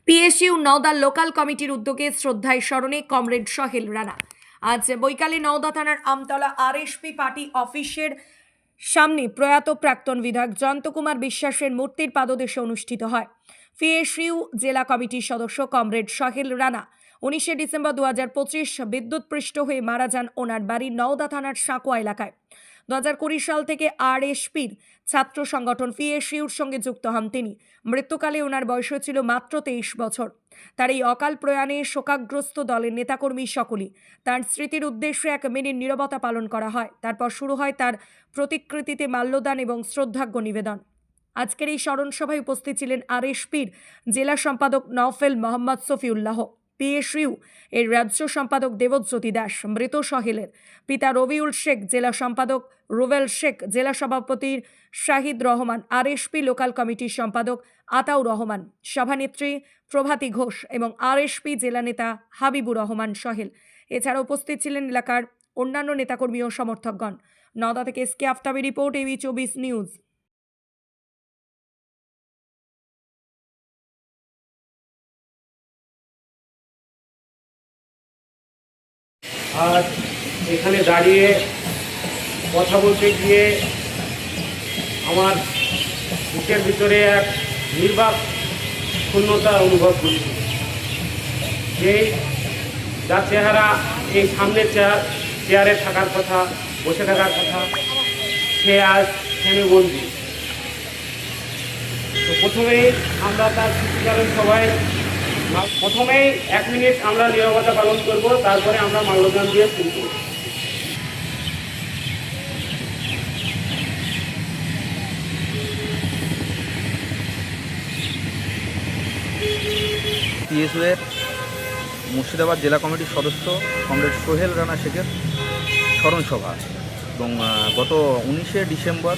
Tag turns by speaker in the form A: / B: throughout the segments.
A: PSU Nowda local কমিটির উদ্যোগে শ্রদ্ধায় স্মরণে কমরেড সোহেল রানা। আজ বৈকালে নওদা থানার আমতলা আরএসপি পার্টি অফিসের সামনে প্রয়াত প্রাক্তন বিধায়ক জয়ন্ত কুমার বিশ্বাসের মূর্তির পাদদেশে অনুষ্ঠিত হয়। পিএসইউ জেলা কমিটির সদস্য কমরেড সোহেল রানা 19 ডিসেম্বর 2025 বিদ্যুৎপৃষ্ট হয়ে মারা যান। ওনার বাড়ি নওদা থানার সাঁকোয়া এলাকায়। 2020 সাল থেকে আরএসপির ছাত্র সংগঠন পিএসইউর সঙ্গে যুক্ত হন তিনি। মৃত্যুকালে ওনার বয়স ছিল মাত্র 23 বছর। তার এই অকাল প্রয়াণে শোকাগ্রস্ত দলের নেতাকর্মী সকলেই তার স্মৃতির উদ্দেশ্যে 1 মিনিট নীরবতা পালন করা হয়। তারপর শুরু হয় তার প্রতিকৃতিতে মাল্যদান এবং শ্রদ্ধার্ঘ্য নিবেদন। আজকের এই স্মরণ সভায় উপস্থিত ছিলেন আরএসপির জেলা সম্পাদক নওফেল মোহাম্মদ সফিউল্লাহ, পিএসইউ এর রাজ্য সম্পাদক দেবজ্যোতি দাস, মৃত সোহেলের পিতা রবিউল শেখ, জেলা সম্পাদক রুবেল শেখ, জেলা সভাপতি শাহিদ রহমান, আরএসপি লোকাল কমিটির সম্পাদক আতাউর রহমান, সভানেত্রী প্রভাতী ঘোষ এবং আরএসপি জেলা নেতা হাবিবুর রহমান সোহেল। এছাড়া উপস্থিত ছিলেন এলাকার অন্যান্য নেতাকর্মী ও সমর্থকগণ। নওদা থেকে SK Aftabi report, AB 24 news.
B: আজ এখানে দাঁড়িয়ে কথা বলতে গিয়ে আমার বুকের ভিতরে এক নির্বাক শূন্যতা অনুভব করছি। যার চেহারা এই সামনের চেয়ারে থাকার কথা, বসে থাকার কথা, সে আজ থেমে বন্দি। তো প্রথমেই আমরা তার স্মৃতিচারণ সবাই প্রথমেই 1 মিনিট আমরা নীরবতা পালন করব, তারপরে আমরা মাল্যদান দিয়ে শুরু করব।
C: পিএসইউ এর মুর্শিদাবাদ জেলা কমিটির সদস্য কমরেড সোহেল রানা শেখের স্মরণ সভা এবং গত 19 ডিসেম্বর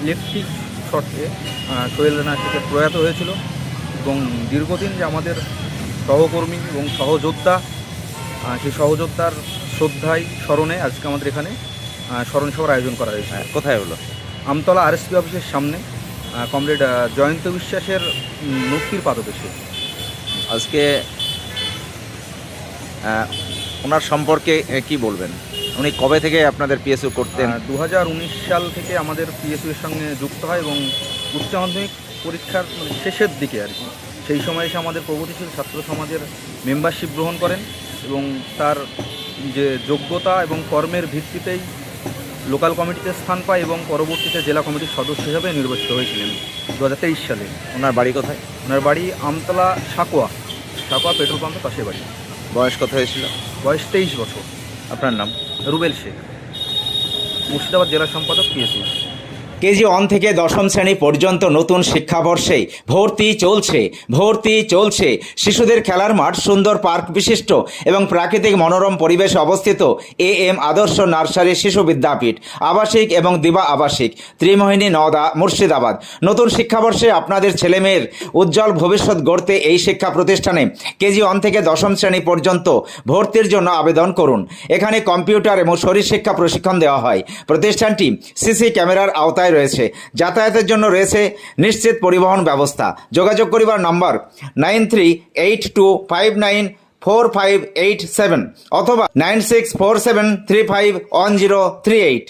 C: ইলেকট্রিক শর্টে সোহেল রানা শেখের প্রয়াত হয়েছিল এবং দীর্ঘদিন যে আমাদের সহকর্মী এবং সহযোদ্ধা, সেই সহযোদ্ধার শ্রদ্ধায় স্মরণে আজকে আমাদের এখানে স্মরণ সভার আয়োজন করা হয়েছে।
D: কোথায় হলো?
C: আমতলা আরএসপি অফিসের সামনে কমরেড জয়ন্ত বিশ্বাসের মূর্তির পাদদেশে।
D: আজকে ওনার সম্পর্কে কি বলবেন? উনি কবে থেকে আপনাদের পিএসইউ করতেন?
C: 2019 সাল থেকে আমাদের পিএসইউ এর সঙ্গে যুক্ত হয় এবং উচ্চ মাধ্যমিক পরীক্ষার শেষের দিকে আর কি, সেই সময় এসে আমাদের প্রগতিশীল ছাত্র সমাজের মেম্বারশিপ গ্রহণ করেন এবং তার যে যোগ্যতা এবং কর্মের ভিত্তিতেই লোকাল কমিটিতে স্থান পায় এবং পরবর্তীতে জেলা কমিটির সদস্য হিসেবে নির্বাচিত হয়েছিলেন 2023 সালে।
D: ওনার বাড়ি কোথায়?
C: ওনার বাড়ি আমতলা সাঁকোয়া পেট্রোল পাম্পের পাশে বাড়ি।
D: বয়স কত হয়েছিল?
C: বয়স 23 বছর।
D: আপনার নাম?
C: রুবেল শেখ, মুর্শিদাবাদ জেলা সম্পাদক পিএসইউ।
E: কেজি 1 থেকে 10ম শ্রেণী পর্যন্ত নতুন শিক্ষাবর্ষে ভর্তি চলছে। শিশুদের খেলার মাঠ, সুন্দর পার্ক বিশিষ্ট এবং প্রাকৃতিক মনোরম পরিবেশে অবস্থিত AM আদর্শ নার্সারি শিশু বিদ্যাপীঠ, আবাসিক এবং দিবা আবাসিক, ত্রিমোহিনী, নওদা, মুর্শিদাবাদ। নতুন শিক্ষাবর্ষে আপনাদের ছেলেমেয়ের উজ্জ্বল ভবিষ্যৎ গড়তে এই শিক্ষা প্রতিষ্ঠানে কেজি 1 থেকে 10ম শ্রেণী পর্যন্ত ভর্তির জন্য আবেদন করুন। এখানে কম্পিউটার এবং শরীরশিক্ষা প্রশিক্ষণ দেওয়া হয়। প্রতিষ্ঠানটি সিসি ক্যামেরার আওতায় রয়েছে। যাতায়াতের জন্য রয়েছে নিশ্চিত পরিবহন ব্যবস্থা। যোগাযোগ করিবার নম্বর 9382594587 অথবা 9647351038।